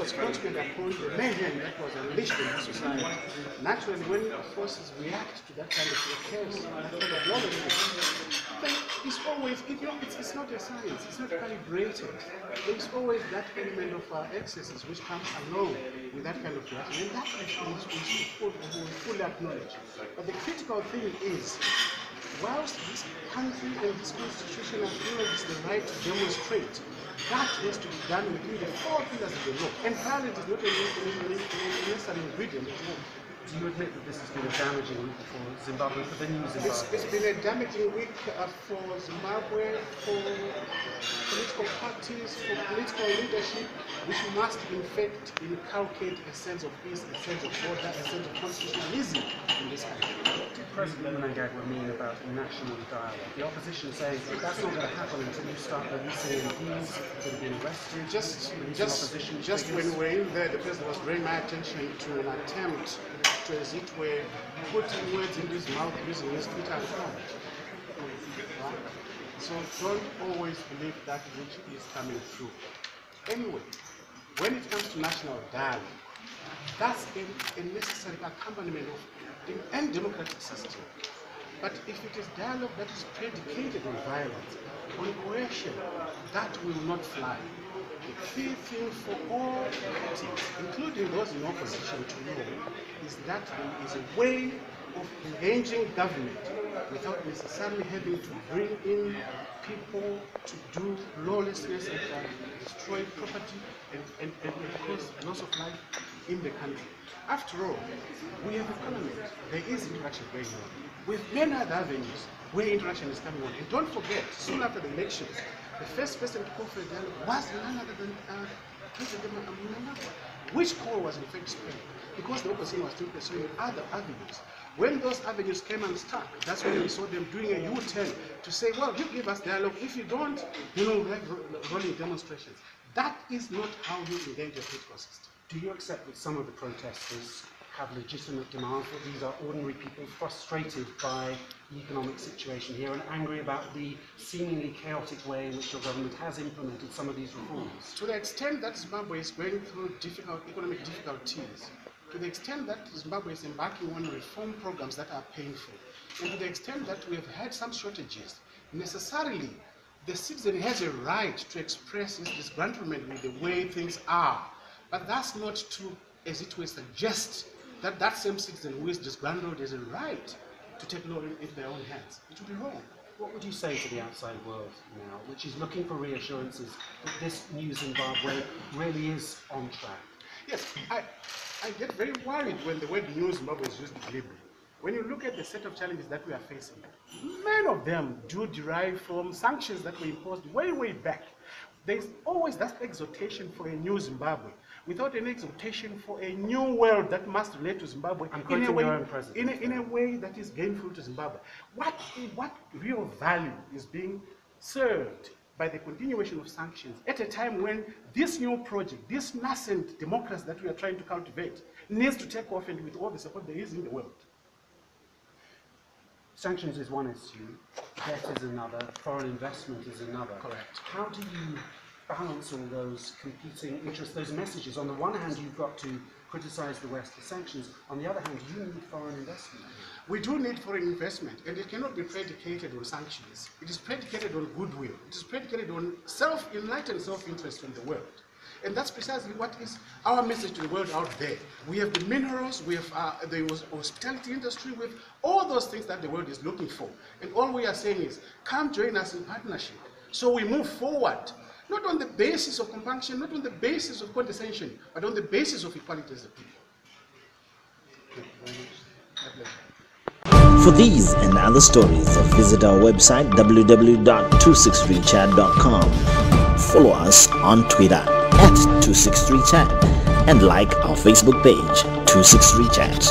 was consequent upon the mayhem that was unleashed in the society. Naturally, when forces react to that kind of chaos, that kind of lawlessness, then it's always, it's not a science, it's not calibrated. There's always that element of excesses which comes along with that kind of reaction, and that we fully acknowledge. But the critical thing is, whilst this country and this constitution acknowledges the right to demonstrate, that has to be done within the 4 pillars of the law. And violence is not a necessary ingredient at all. Do you admit that this has been a damaging week for Zimbabwe, for the new Zimbabwe? It's been a damaging week for Zimbabwe, for political parties, for political leadership, which must in fact inculcate a sense of peace, a sense of order, a sense of constitutionalism in this country. President Mnangagwa mean about national dialogue? The opposition says that that's not going to happen until you start releasing MPs that have been arrested. Just when we were in there, the president was drawing my attention to an attempt to, as it were, putting words in his mouth using his Twitter account. So don't always believe that which is coming through. Anyway, when it comes to national dialogue, that's a necessary accompaniment of and democratic system. But if it is dialogue that is predicated on violence, on coercion, that will not fly. The key thing for all parties, including those in opposition to law, is that there is a way of engaging government without necessarily having to bring in people to do lawlessness and destroy property and cause loss of life in the country. After all, we have a parliament. There is interaction going on. With many other avenues where interaction is coming on. And don't forget, soon after the elections, the first person to call for a dialogue was none other than President Mnangagwa. Which call was in fact spread? Because the opposition was still pursuing other avenues. When those avenues came unstuck, that's when we saw them doing a U-turn to say, well, you give us dialogue. If you don't, like rolling demonstrations. That is not how you engage a political system. Do you accept that some of the protesters have legitimate demands, that these are ordinary people frustrated by the economic situation here and angry about the seemingly chaotic way in which your government has implemented some of these reforms? To the extent that Zimbabwe is going through economic difficulties, to the extent that Zimbabwe is embarking on reform programs that are painful, and to the extent that we have had some shortages, necessarily the citizen has a right to express his disgruntlement with the way things are. But that's not to, as it were, suggest that that same citizen who is disgruntled has a right to take law into their own hands. It would be wrong. What would you say to the outside world now, which is looking for reassurances that this new Zimbabwe really is on track? Yes, I get very worried when the word new Zimbabwe is used glibly. When you look at the set of challenges that we are facing, many of them do derive from sanctions that were imposed way, way back. There's always that exhortation for a new Zimbabwe, without an exhortation for a new world that must relate to Zimbabwe in a way that is gainful to Zimbabwe. What real value is being served by the continuation of sanctions at a time when this new project, this nascent democracy that we are trying to cultivate, needs to take off and with all the support there is in the world? Sanctions is one issue, debt is another, foreign investment is another. Correct. How do you balance all those competing interests, those messages? On the one hand, you've got to criticize the West for sanctions. On the other hand, you need foreign investment. We do need foreign investment, and it cannot be predicated on sanctions. It is predicated on goodwill. It is predicated on enlightened self-interest from the world. And that's precisely what is our message to the world out there. We have the minerals, we have the hospitality industry, we have all those things that the world is looking for. And all we are saying is, come join us in partnership. So we move forward, not on the basis of compunction, not on the basis of condescension, but on the basis of equality as a people. Thank you very much. My pleasure. For these and other stories, visit our website www.263chat.com. Follow us on Twitter @263chat and like our Facebook page 263chat.